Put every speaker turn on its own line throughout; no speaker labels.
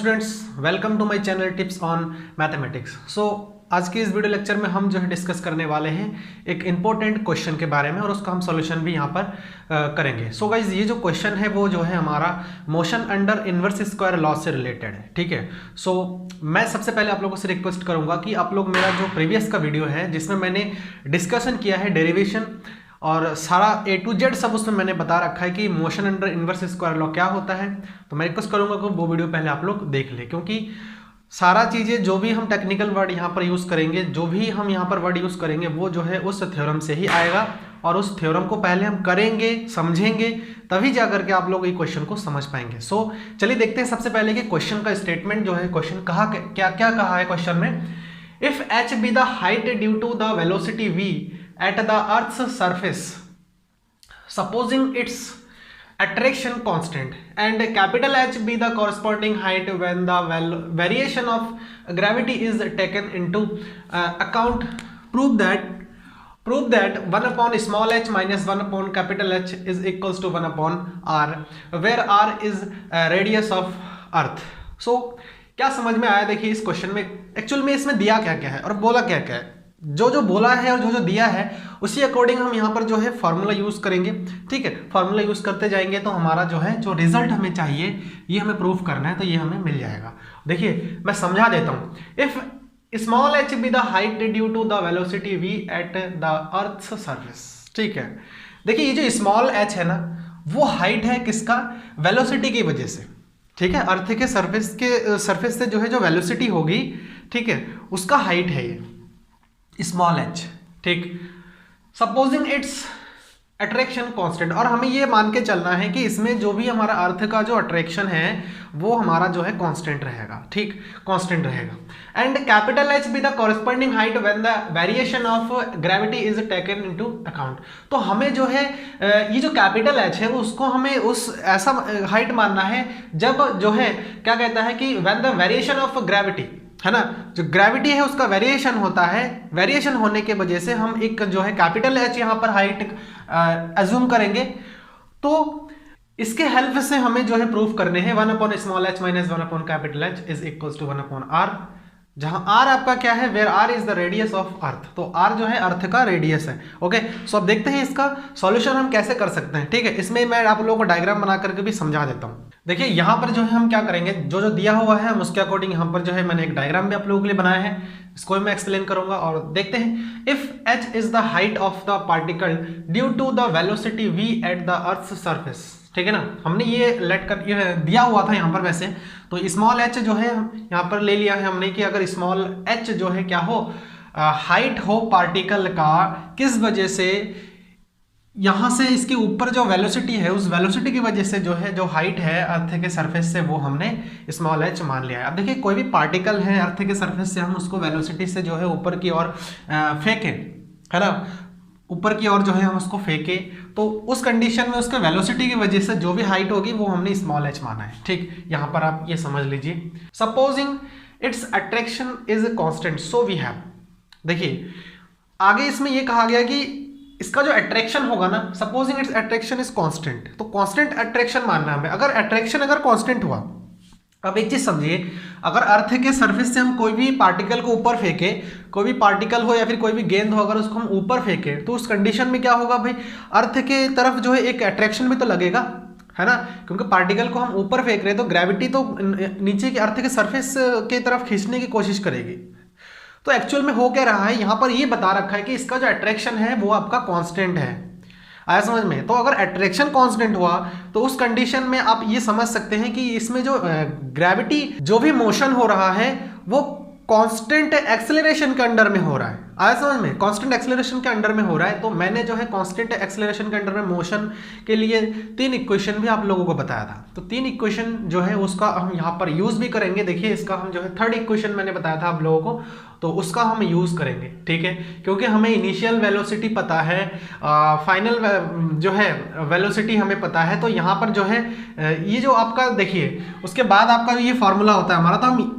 Students, welcome to my channel tips on mathematics. आज के इस वीडियो लेक्चर में हम जो है डिस्कस करने वाले हैं एक इंपॉर्टेंट क्वेश्चन के बारे में और उसका हम सॉल्यूशन भी यहाँ पर करेंगे। सो गाइज, ये जो क्वेश्चन है वो जो है हमारा motion under inverse square law से रिलेटेड है। ठीक है। मैं सबसे पहले आप लोगों से रिक्वेस्ट करूंगा कि आप लोग मेरा जो प्रीवियस का वीडियो है जिसमें मैंने डिस्कशन किया है डेरिवेशन और सारा A to Z सब उसमें मैंने बता रखा है कि motion under inverse square law क्या होता है, तो मैं रिक्वेस्ट करूंगा कि वो वीडियो पहले आप लोग देख ले, क्योंकि सारा चीज़ें जो भी हम टेक्निकल वर्ड यहाँ पर यूज़ करेंगे, जो भी हम यहाँ पर वर्ड यूज़ करेंगे वो जो है उस थ्योरम से ही आएगा और उस थ्योरम को पहले हम करेंगे, समझेंगे, तभी जा करके आप लोग ये क्वेश्चन को समझ पाएंगे। चलिए देखते हैं सबसे पहले कि क्वेश्चन का स्टेटमेंट जो है, क्वेश्चन कहा क्या क्या कहा है क्वेश्चन में। If h be the height due to the velocity v at the earth's surface, supposing its attraction constant and capital H be the corresponding height when the variation of gravity is taken into account, prove that 1 upon small h minus 1 upon capital H is equals to 1 upon r, where r is radius of earth। क्या समझ में आया? देखिए इस question में actual में इसमें दिया क्या क्या है और बोला क्या क्या है। जो बोला है और जो दिया है उसी अकॉर्डिंग हम यहाँ पर जो है फॉर्मूला यूज करेंगे। ठीक है, फॉर्मूला यूज करते जाएंगे तो हमारा जो है जो रिजल्ट हमें चाहिए ये हमें प्रूफ करना है, तो ये हमें मिल जाएगा। देखिए मैं समझा देता हूँ। If small h be the height due to the velocity v at the earth's surface. ठीक है, देखिए ये जो स्मॉल h है ना, वो हाइट है किसका? वेलोसिटी की वजह से। ठीक है, अर्थ के सरफेस से जो है जो वेलोसिटी होगी, ठीक है, उसका हाइट है ये स्मॉल h। ठीक, सपोजिंग इट्स अट्रैक्शन कांस्टेंट, और हमें ये मान के चलना है कि इसमें जो भी हमारा अर्थ का जो अट्रैक्शन है वो हमारा जो है कांस्टेंट रहेगा। ठीक, कांस्टेंट रहेगा। And capital H be the corresponding height when the variation of gravity is taken into account. तो हमें जो है ये जो कैपिटल H है उसको हमें उस ऐसा हाइट मानना है जब जो है क्या कहता है कि when the variation of gravity है ना, जो ग्रेविटी है उसका वेरिएशन होता है, वेरिएशन होने के वजह से हम एक जो है कैपिटल H यहाँ पर हाइट अज्यूम करेंगे। तो इसके हेल्प से हमें जो है प्रूफ करने हैं 1 upon small h minus 1 upon capital H is equals to 1 upon r, जहां r आपका क्या है? Where r is the radius of earth. तो r जो है अर्थ का रेडियस है। ओके, अब देखते हैं इसका सॉल्यूशन हम कैसे कर सकते हैं। ठीक है, इसमें मैं आप लोगों को डायग्राम बना करके भी समझा देता हूँ। देखिए यहाँ पर जो है हम क्या करेंगे, जो दिया हुआ है हम उसके अकॉर्डिंग यहाँ पर जो है मैंने एक डायग्राम भी आप लोगों के लिए बनाया है, इसको भी मैं एक्सप्लेन करूंगा और देखते हैं। If h is the height of the particle due to the velocity v at the earth surface. ठीक है ना, हमने ये ये दिया हुआ था यहाँ पर वैसे, तो स्मॉल h जो है यहाँ पर ले लिया है हमने कि अगर स्मॉल h जो है क्या हो, हाइट हो पार्टिकल का, किस वजह से? यहाँ से इसके ऊपर जो वेलोसिटी है उस वेलोसिटी की वजह से जो है जो हाइट है अर्थ के सरफेस से वो हमने स्मॉल h मान लिया है। अब देखिए कोई भी पार्टिकल है अर्थ के सरफेस से हम उसको वेलोसिटी से जो है ऊपर की ओर फेंकें, है ना, ऊपर की ओर जो है हम उसको फेंके, तो उस कंडीशन में उसके वेलोसिटी की वजह से जो भी हाइट होगी वो हमने स्मॉल h माना है। ठीक, यहाँ पर आप ये समझ लीजिए। Supposing its attraction is constant so we have, देखिए आगे इसमें ये कहा गया कि इसका जो अट्रैक्शन होगा ना, supposing its attraction is constant, तो कांस्टेंट अट्रैक्शन मानना है हमें। अगर अट्रैक्शन अगर कांस्टेंट हुआ, अब एक चीज समझिए, अगर अर्थ के सरफेस से हम कोई भी पार्टिकल को ऊपर फेंके, कोई भी पार्टिकल हो या फिर कोई भी गेंद हो, अगर उसको हम ऊपर फेंके तो उस कंडीशन में क्या होगा भाई, अर्थ के तरफ जो है एक अट्रैक्शन भी तो लगेगा, है ना, क्योंकि पार्टिकल को हम ऊपर फेंक रहे हैं तो ग्रेविटी तो नीचे के अर्थ के सरफेस के तरफ खींचने की कोशिश करेगी। तो एक्चुअल में हो क्या रहा है, यहाँ पर ये बता रखा है कि इसका जो अट्रैक्शन है वो आपका कांस्टेंट है। आया समझ में? तो अगर अट्रैक्शन कांस्टेंट हुआ तो उस कंडीशन में आप ये समझ सकते हैं कि इसमें जो ग्रेविटी जो भी मोशन हो रहा है वो कांस्टेंट एक्सेलरेशन के अंडर में हो रहा है। आया समझ में? कांस्टेंट एक्सेलरेशन के अंडर में हो रहा है। तो मैंने जो है कांस्टेंट एक्सेलरेशन के अंडर में मोशन के लिए 3 इक्वेशन भी आप लोगों को बताया था, तो 3 इक्वेशन जो है उसका हम यहाँ पर यूज भी करेंगे। देखिए इसका हम जो है 3rd इक्वेशन मैंने बताया था आप लोगों को, तो उसका हम यूज करेंगे। ठीक है, क्योंकि हमें इनिशियल वेलोसिटी पता है, फाइनल जो है वेलोसिटी हमें पता है, तो यहाँ पर जो है ये जो आपका देखिए उसके बाद आपका ये फॉर्मूला होता है हमारा, तो हम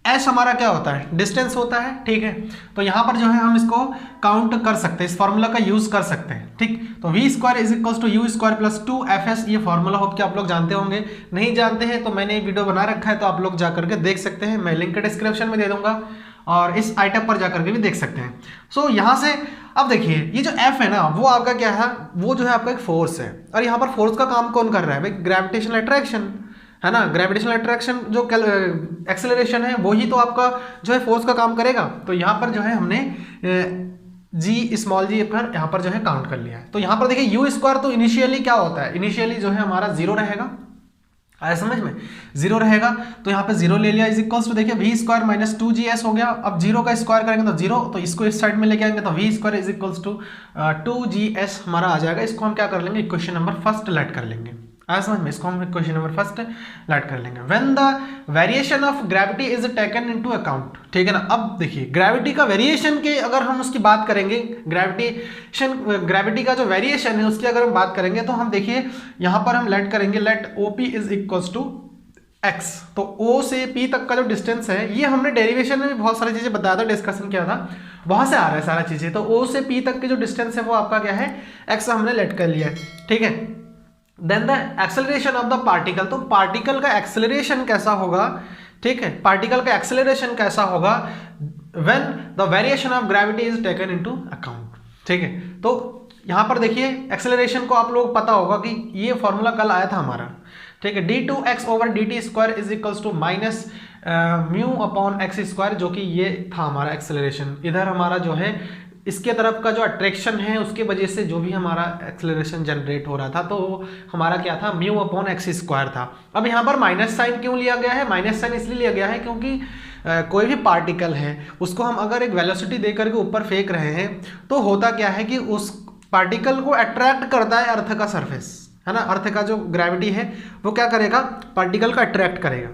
एस हमारा क्या होता है, डिस्टेंस होता है, ठीक है। तो यहाँ पर जो है हम इसको काउंट कर सकते हैं, इस फॉर्मूला का यूज कर सकते हैं, ठीक। तो v square is equals to u square plus 2fs, ये फॉर्मूला होप कि आप लोग जानते होंगे। नहीं जानते हैं तो मैंने वीडियो बना रखा है, तो आप लोग जा करके देख सकते हैं, मैं लिंक डिस्क्रिप्शन में दे दूंगा और इस आइटम पर जाकर के भी देख सकते हैं। सो यहाँ से अब देखिए ये जो एफ है ना, वो आपका क्या है, वो जो है आपका एक फोर्स है, और यहाँ पर फोर्स का काम कौन कर रहा है भाई, ग्रेविटेशनल अट्रैक्शन है ना। ग्रेविटेशनल अट्रैक्शन जो एक्सेलरेशन है वही तो आपका जो है फोर्स का काम करेगा। तो यहाँ पर जो है हमने जी स्मॉल जी पर यहाँ पर जो है काउंट कर लिया है। तो यहाँ पर देखिए यू स्क्वायर तो इनिशियली क्या होता है, इनिशियली जो है हमारा जीरो रहेगा, आया समझ में, जीरो रहेगा। तो यहाँ पे जीरो ले लिया इज इक्वल्स टू देखिए वी स्क्वायर माइनस 2GS हो गया। अब जीरो का स्क्वायर करेंगे तो जीरो, तो इसको इस साइड में लेके आएंगे तो v square is equals to 2GS हमारा आ जाएगा। इसको हम क्या कर लेंगे, इक्वेशन नंबर फर्स्ट लेट कर लेंगे, आया समझ में, इसको हम इक्वेशन नंबर फर्स्ट लेट कर लेंगे। When the variation of gravity is taken into account, ठीक है ना। अब देखिए ग्रेविटी का वेरिएशन के अगर हम उसकी बात करेंगे, ग्रेविटी का जो वेरिएशन है उसकी अगर हम बात करेंगे तो हम देखिए यहाँ पर हम लेट करेंगे, let OP is equals to x। तो O से P तक का जो डिस्टेंस है, ये हमने डेरिवेशन में भी बहुत सारी चीजें बताया था, डिस्कशन किया था, वहां से आ रहा है सारा चीजें। तो O से P तक के जो डिस्टेंस है वो आपका क्या है, x हमने लेट कर लिया है, ठीक है। Then the acceleration of the particle, तो पार्टिकल का एक्सेलरेशन कैसा होगा, ठीक है, पार्टिकल का एक्सेलरेशन कैसा होगा when the variation of gravity is taken into account, ठीक है। तो यहाँ पर देखिए एक्सेलरेशन को आप लोग पता होगा कि ये फॉर्मूला कल आया था हमारा, ठीक है, d2x over dt square is equals to minus mu upon x square, जो कि ये था हमारा एक्सेलरेशन। इधर हमारा जो है इसके तरफ का जो अट्रैक्शन है उसके वजह से जो भी हमारा एक्सेलरेशन जनरेट हो रहा था, तो हमारा क्या था, म्यू अपॉन एक्स स्क्वायर था। अब यहाँ पर माइनस साइन क्यों लिया गया है, माइनस साइन इसलिए लिया गया है क्योंकि कोई भी पार्टिकल है उसको हम अगर एक वेलोसिटी दे करके ऊपर फेंक रहे हैं तो होता क्या है कि उस पार्टिकल को अट्रैक्ट करता है अर्थ का सरफेस, है ना। अर्थ का जो ग्रेविटी है वो क्या करेगा, पार्टिकल का अट्रैक्ट करेगा।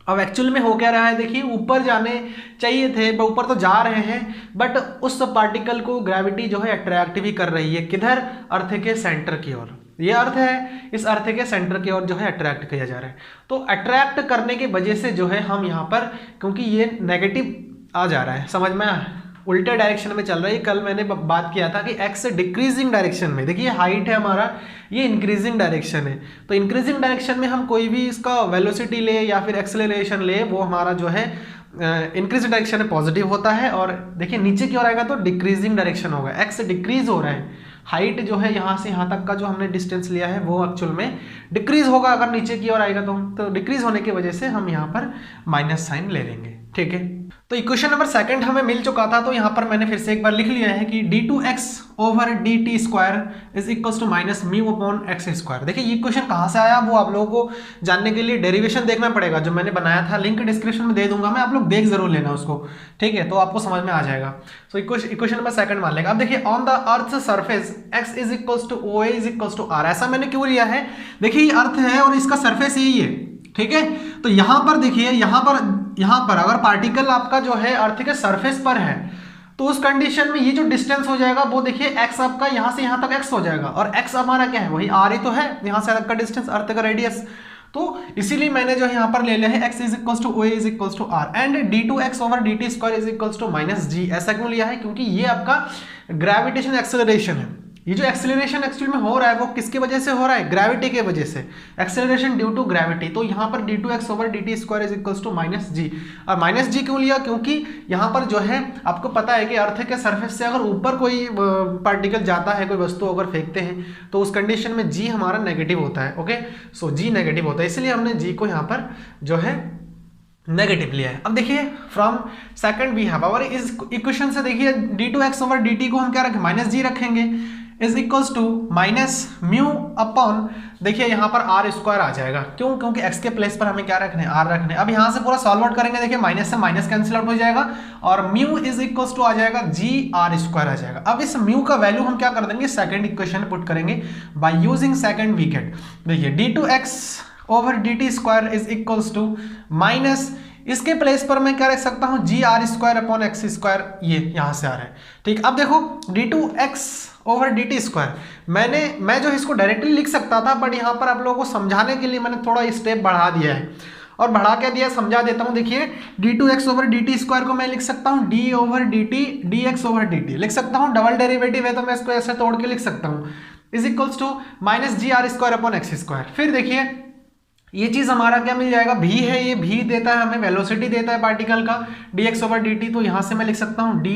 अब एक्चुअल में हो क्या रहा है, देखिए ऊपर जाने चाहिए थे, ऊपर तो जा रहे हैं, बट उस पार्टिकल को ग्रेविटी जो है अट्रैक्ट भी कर रही है, किधर, अर्थ के सेंटर की ओर। ये अर्थ है, इस अर्थ के सेंटर की ओर जो है अट्रैक्ट किया जा रहा है। तो अट्रैक्ट करने की वजह से जो है हम यहाँ पर, क्योंकि ये नेगेटिव आ जा रहा है, समझ में उल्टे डायरेक्शन में चल रहा है। कल मैंने बात किया था कि एक्स डिक्रीजिंग डायरेक्शन में, देखिए हाइट है हमारा, ये इंक्रीजिंग डायरेक्शन है। तो इंक्रीजिंग डायरेक्शन में हम कोई भी इसका वेलोसिटी ले या फिर एक्सेलरेशन ले, वो हमारा जो है इंक्रीजिंग डायरेक्शन में पॉजिटिव होता है, और देखिए नीचे की ओर आएगा तो डिक्रीजिंग डायरेक्शन होगा, एक्स डिक्रीज हो रहा है। हाइट जो है यहाँ से यहाँ तक का जो हमने डिस्टेंस लिया है वो एक्चुअल में डिक्रीज होगा अगर नीचे की ओर आएगा तो डिक्रीज होने की वजह से हम यहाँ पर माइनस साइन ले लेंगे, ठीक है। तो इक्वेशन नंबर सेकंड हमें मिल चुका था, तो यहाँ पर मैंने फिर से एक बार लिख लिया है कि d2x over dt square is equals to minus mu upon x square. देखिए ये इक्वेशन कहाँ से आया वो आप लोगों को जानने के लिए डेरिवेशन देखना पड़ेगा, जो मैंने बनाया था, लिंक डिस्क्रिप्शन में दे दूंगा मैं, आप लोग देख जरूर लेना उसको, ठीक है, तो आपको समझ में आ जाएगा। तो इक्वेशन नंबर सेकंड मान लेगा। अब देखिए on the earth surface x is equals to OA is equals to R, ऐसा मैंने क्यों लिया है, देखिए ये अर्थ है और इसका सरफेस यही है, ठीक है। तो यहाँ पर देखिए यहाँ पर अगर पार्टिकल आपका जो है अर्थ के सरफेस पर है तो उस कंडीशन में ये जो डिस्टेंस हो जाएगा वो देखिए x आपका यहाँ से यहाँ तक x हो जाएगा, और x हमारा क्या है, वही r ही तो है, यहाँ से तक का डिस्टेंस, अर्थ का रेडियस। तो इसीलिए मैंने जो यहाँ पर ले लिया है x is equals to OA is equals to R and d2x over dt square is equals to minus g। ऐसा क्यों लिया है, क्योंकि ये आपका ग्रेविटेशन एक्सेलरेशन है। ये जो एक्सेलरेशन एक्चुअल में हो रहा है वो किसकी वजह से हो रहा है, ग्रेविटी के वजह से, एक्सेलरेशन ड्यू टू ग्रेविटी। तो यहाँ पर d2x over dt square is equals to minus g। और माइनस g क्यों लिया, क्योंकि यहाँ पर जो है आपको पता है कि अर्थ के सरफेस से अगर ऊपर कोई पार्टिकल जाता है, कोई वस्तु अगर फेंकते हैं तो उस कंडीशन में g हमारा नेगेटिव होता है, ओके। सो g नेगेटिव होता है, इसलिए हमने g को यहाँ पर जो है नेगेटिव लिया है। अब देखिए फ्रॉम सेकंड वी हैव और इस इक्वेशन से देखिए d2x ओवर dt को हम क्या रखें, माइनस g रखेंगे, is equals to minus mu upon, देखिए यहाँ पर r स्क्वायर आ जाएगा, क्यों, क्योंकि x के प्लेस पर हमें क्या रखने, r रखने। अब यहाँ से पूरा सॉल्व आउट करेंगे, देखिए माइनस से माइनस कैंसिल आउट हो जाएगा और म्यू इज इक्वल्स टू आ जाएगा g r स्क्वायर आ जाएगा। अब इस म्यू का वैल्यू हम क्या कर देंगे, सेकंड इक्वेशन पुट करेंगे बाय यूजिंग सेकंड वीकेट। देखिए d2x over dt square is equals to minus, इसके प्लेस पर मैं क्या रख सकता हूं, g r square upon x square, ये यहां से आ रहा है, ठीक। अब देखो d2x ओवर dt स्क्वायर, मैं जो इसको डायरेक्टली लिख सकता था, बट यहाँ पर आप लोगों को समझाने के लिए मैंने थोड़ा स्टेप बढ़ा दिया है। और बढ़ा क्या दिया समझा देता हूँ। देखिए d2x ओवर dt स्क्वायर को मैं लिख सकता हूँ d over dt dx over dt लिख सकता हूँ। डबल डेरिवेटिव है तो मैं इसको ऐसे तोड़ के लिख सकता हूँ is equals to minus g r square upon x square. फिर देखिए ये चीज हमारा क्या मिल जाएगा, v है, ये v देता है हमें, वेलोसिटी देता है पार्टिकल का dx ओवर dt, तो यहां से मैं लिख सकता हूं d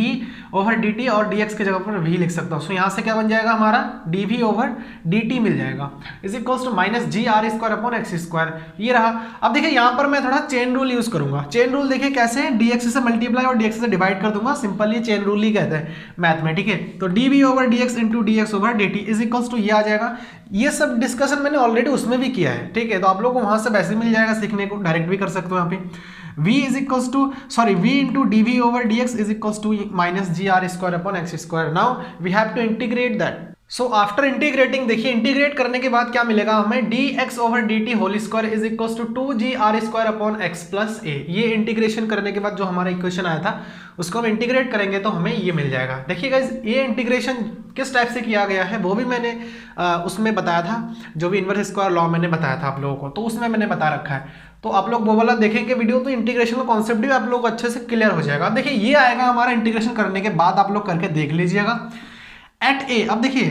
ओवर dt और dx की जगह पर v लिख सकता हूं। सो यहां से क्या बन जाएगा हमारा dv ओवर dt मिल जाएगा is equals to minus g r square upon x square. ये रहा। अब देखिए यहां पर मैं थोड़ा चेन रूल यूज करूंगा। चेन रूल देखिए कैसे, dx से मल्टीप्लाई और dx से डिवाइड कर दूंगा, सिंपल ये चेन रूल ही कहते हैं मैथ में, ठीक है। तो dv over dx into dx over dt is equals to ये आ जाएगा। ये सब डिस्कशन मैंने ऑलरेडी उसमें भी किया है, ठीक है, तो आप लोगों को वहां से वैसे मिल जाएगा सीखने को, डायरेक्ट भी कर सकते हो यहाँ पे। v is equals to v into d v over d x is equals to minus g r square upon x square. Now we have to integrate that. So after integrating, देखिए integrate करने के बाद क्या मिलेगा हमें, d x over d t whole square is equals to 2gr square upon x plus A. ये integration करने के बाद जो हमारा इक्वेशन आया था उसको हम इंटीग्रेट करेंगे तो हमें ये मिल जाएगा। देखिए गाइस ये इंटीग्रेशन किस टाइप से किया गया है वो भी मैंने उसमें बताया था, जो भी इनवर्स स्क्वायर लॉ मैंने बताया था आप लोगों को, तो उसमें मैंने बता रखा है। तो आप लोग वो वाला देखेंगे वीडियो तो इंटीग्रेशन का कॉन्सेप्ट भी आप लोग को अच्छे से क्लियर हो जाएगा। देखिए ये आएगा हमारा इंटीग्रेशन करने के बाद, आप लोग करके देख लीजिएगा एट ए। अब देखिए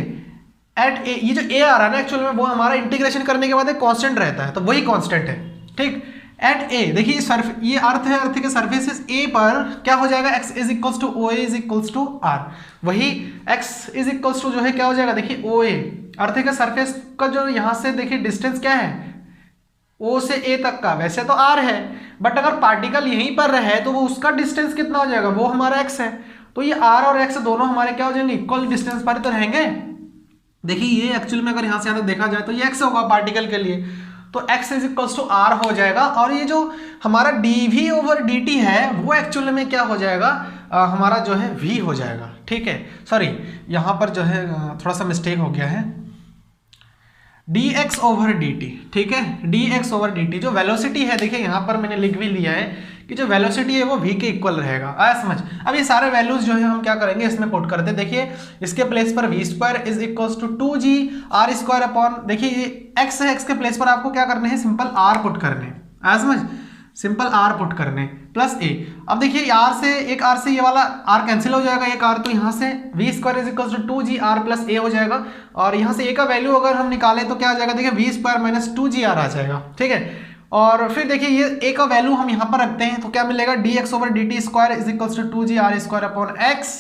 एट ए, ये जो ए आ रहा है ना एक्चुअल में वो हमारा इंटीग्रेशन करने के बाद एक कांस्टेंट रहता है, तो वही कांस्टेंट है, ठीक। एट ए देखिए ये अर्थ है, अर्थ के सर्फेसिस ए पर क्या हो जाएगा, x is equals to O A is equals to r. वही x इज इक्वल्स टू जो है क्या हो जाएगा, देखिए ओ ए, अर्थ के सरफेस का जो यहाँ से देखिए डिस्टेंस क्या है O से A तक का, वैसे तो R है बट अगर पार्टिकल यहीं पर रहे तो वो उसका डिस्टेंस कितना हो जाएगा, वो हमारा x है। तो ये R और x दोनों हमारे क्या हो जाएंगे, इक्वल डिस्टेंस पर तो रहेंगे। देखिए ये एक्चुअल में अगर यहाँ से यहाँ तक देखा जाए तो ये x होगा पार्टिकल के लिए, तो x is equals to r हो जाएगा। और ये जो हमारा dv ओवर dt है वो एक्चुअल में क्या हो जाएगा, हमारा जो है v हो जाएगा, ठीक है। सॉरी यहाँ पर जो है थोड़ा सा मिस्टेक हो गया है, dx ओवर dt, ठीक है, dx ओवर dt जो वेलोसिटी है, देखिए यहाँ पर मैंने लिख भी लिया है कि जो वेलोसिटी है वो v के इक्वल रहेगा, आया समझ। अब ये सारे वैल्यूज जो है हम क्या करेंगे इसमें पुट करते हैं। देखिए इसके प्लेस पर v square is equals to 2gr square upon, देखिए ये x है, x के प्लेस पर आपको क्या करने हैं, सिंपल r पुट करने, आया समझ, सिंपल r पुट करने प्लस a। अब देखिए r से एक r से ये वाला r कैंसिल हो जाएगा, एक r, तो यहाँ से v square is equals to 2gr plus a हो जाएगा। और यहाँ से a का वैल्यू अगर हम निकालें तो क्या आ जाएगा, देखिए v स्क्वायर माइनस 2gr आ जाएगा, ठीक है। और फिर देखिए ये a का वैल्यू हम यहाँ पर रखते हैं तो क्या मिलेगा, dx over dt square is equals to 2gr square upon x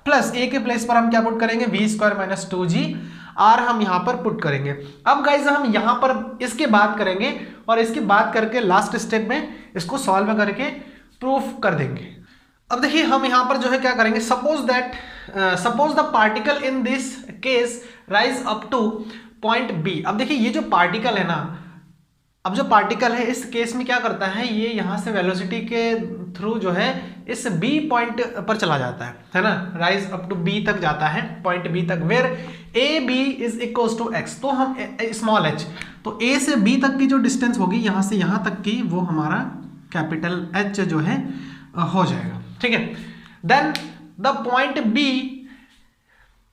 plus a के प्लेस पर हम क्या पुट करेंगे, v स्क्वायर माइनस 2gr हम यहाँ पर पुट करेंगे। अब गाइज हम यहाँ पर इसके बात करेंगे और इसकी बात करके लास्ट स्टेप में इसको सॉल्व करके प्रूफ कर देंगे। अब देखिए हम यहाँ पर जो है क्या करेंगे, suppose the particle in this case rise up to point B. अब देखिए ये जो पार्टिकल है ना, अब जो पार्टिकल है इस केस में क्या करता है, ये यहाँ से वेलोसिटी के थ्रू जो है इस बी पॉइंट पर चला जाता है ना, राइज अप टू बी तक जाता है, पॉइंट बी तक, where A B is equals to x. तो हम स्मॉल एच, तो ए से बी तक की जो डिस्टेंस होगी यहाँ से यहाँ तक की, वो हमारा कैपिटल एच जो है हो जाएगा, ठीक है। देन द पॉइंट बी,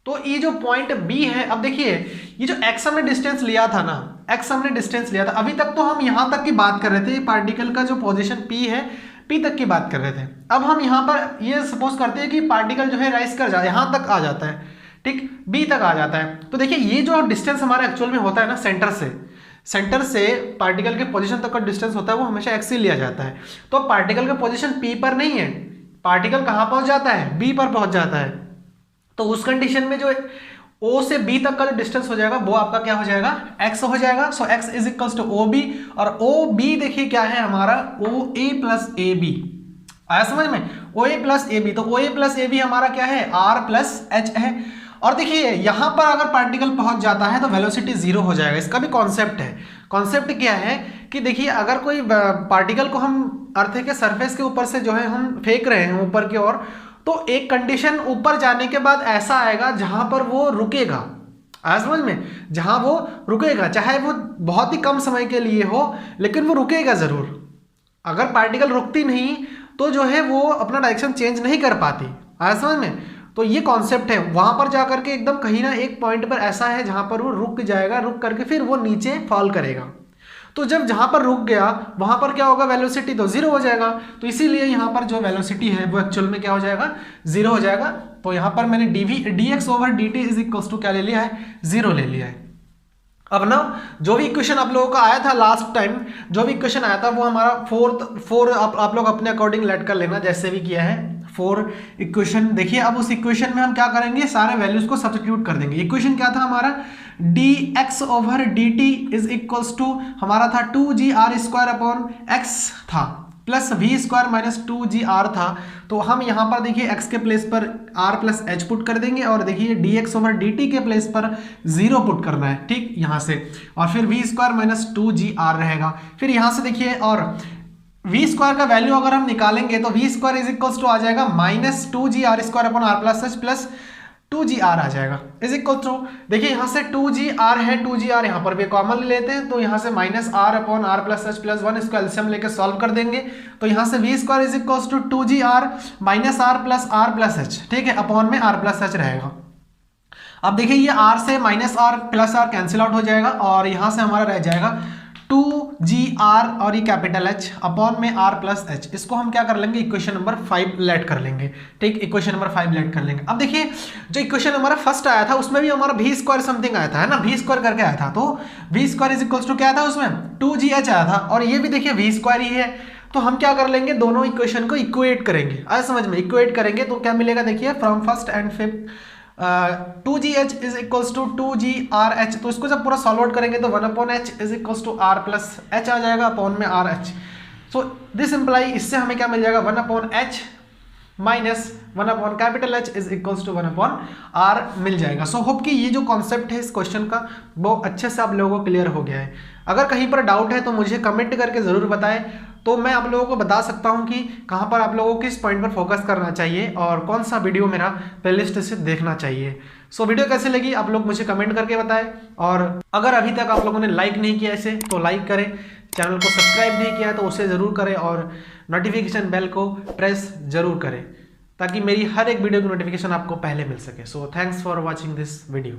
तो ये जो पॉइंट बी है, अब देखिए ये जो x हमने डिस्टेंस लिया था ना, x हमने डिस्टेंस लिया था, अभी तक तो हम यहाँ तक की बात कर रहे थे, पार्टिकल का जो पोजीशन p है p तक की बात कर रहे थे। अब हम यहाँ पर ये सपोज करते हैं कि पार्टिकल जो है राइज कर जाए, यहाँ तक आ जाता है, ठीक, b तक आ जाता है। तो देखिए ये जो डिस्टेंस हमारा एक्चुअल में होता है ना, सेंटर से पार्टिकल के पोजीशन तक का डिस्टेंस होता है वो हमेशा x ही लिया जाता है। तो पार्टिकल का पोजीशन p पर नहीं है, पार्टिकल कहाँ पहुँच जाता है, b पर पहुँच जाता है। तो उस कंडीशन में जो O से B तक का जो डिस्टेंस हो जाएगा वो आपका क्या हो जाएगा, x हो जाएगा। So x is equals to OB, और OB देखिए क्या है हमारा OA प्लस AB, आया समझ में, OA प्लस AB। तो OA प्लस AB हमारा क्या है, R प्लस H है। और देखिए यहाँ पर अगर पार्टिकल पहुंच जाता है तो वेलोसिटी जीरो हो जाएगा। इसका भी कॉन्सेप्ट है। कॉन्सेप्ट क्या है कि देखिए अगर कोई पार्टिकल को हम अर्थ के सरफेस के ऊपर से जो है हम फेंक रहे हैं ऊपर की ओर, तो एक कंडीशन ऊपर जाने के बाद ऐसा आएगा जहां पर वो रुकेगा, आज समझ में, जहां वो रुकेगा, चाहे वो बहुत ही कम समय के लिए हो लेकिन वो रुकेगा जरूर। अगर पार्टिकल रुकती नहीं तो जो है वो अपना डायरेक्शन चेंज नहीं कर पाती, आज समझ में। तो ये कॉन्सेप्ट है, वहां पर जाकर के एकदम कहीं ना एक पॉइंट पर ऐसा है जहां पर वो रुक जाएगा, रुक करके फिर वो नीचे फॉल करेगा। तो जब जहाँ पर रुक गया वहाँ पर क्या होगा, वेलोसिटी तो जीरो हो जाएगा। तो इसीलिए यहाँ पर जो वेलोसिटी है वो एक्चुअल में क्या हो जाएगा, जीरो हो जाएगा। तो यहाँ पर मैंने dx over dt is equals to क्या ले लिया है, जीरो ले लिया है। अब ना जो भी इक्वेशन आप लोगों का आया था लास्ट टाइम, जो भी इक्वेशन आया था वो हमारा फोर आप लोग अपने अकॉर्डिंग लेट कर लेना, जैसे भी किया है 4 इक्वेशन। देखिए अब उस इक्वेशन में हम क्या करेंगे, सारे वैल्यूज को सब्स्टिट्यूट कर देंगे। इक्वेशन क्या था हमारा, dx over dt is equals to हमारा था 2gr² अपॉन x था, प्लस v² माइनस 2gr था। तो हम यहाँ पर देखिए x के प्लेस पर r प्लस h पुट कर देंगे, और देखिए dx ओवर dt के प्लेस पर 0 पुट करना है, ठीक यहाँ से, और फिर v² माइनस 2gr रहेगा। फिर यहाँ से देखिए, और v² का वैल्यू अगर हम निकालेंगे तो v² इज इक्वल्स टू आ जाएगा minus 2gr² upon r plus h plus 2gr आ जाएगा, इज इक्वल टू, देखिए यहाँ से 2gr है, 2gr यहाँ पर भी कॉमन ले लेते हैं, तो यहाँ से minus r upon r plus h plus 1 इसको एलसीएम लेके सॉल्व कर देंगे। तो यहाँ से v² is equal to 2gr minus r plus h, ठीक है, अपॉन में r प्लस h रहेगा। अब देखिए ये r से minus r plus r cancel out हो जाएगा, और यहाँ से हमारा रह जाएगा 2gr और ये कैपिटल H अपॉन में r प्लस h। इसको हम क्या कर लेंगे, इक्वेशन नंबर 5 लेट कर लेंगे, ठीक, इक्वेशन नंबर 5 लेट कर लेंगे। अब देखिए जो इक्वेशन हमारा फर्स्ट आया था उसमें भी हमारा v² समथिंग आया था, है ना, v² करके आया था। तो v² इज इक्वल्स टू क्या था उसमें, 2gh आया था, और ये भी देखिए v² ही है। तो हम क्या कर लेंगे, दोनों इक्वेशन को इक्वेट करेंगे। आया समझ में, इक्वेट करेंगे तो क्या मिलेगा, देखिए from first and fifth 2gh is equals to 2grh। तो इसको जब पूरा सॉल्व आउट करेंगे तो 1 upon h is equals to r plus h आ जाएगा अपॉन में rh। सो दिस इम्प्लाई, इससे हमें क्या मिल जाएगा, 1 upon h minus 1 upon capital H is equals to 1 upon r मिल जाएगा। सो होप कि ये जो कॉन्सेप्ट है इस क्वेश्चन का वो अच्छे से आप लोगों को क्लियर हो गया है। अगर कहीं पर डाउट है तो मुझे कमेंट करके ज़रूर बताएं, तो मैं आप लोगों को बता सकता हूं कि कहां पर आप लोगों को किस पॉइंट पर फोकस करना चाहिए और कौन सा वीडियो मेरा प्लेलिस्ट से देखना चाहिए। सो वीडियो कैसे लगी आप लोग मुझे कमेंट करके बताएं, और अगर अभी तक आप लोगों ने लाइक नहीं किया इसे तो लाइक करें, चैनल को सब्सक्राइब नहीं किया तो उसे ज़रूर करें, और नोटिफिकेशन बेल को प्रेस ज़रूर करें ताकि मेरी हर एक वीडियो की नोटिफिकेशन आपको पहले मिल सके। So thanks for watching this video.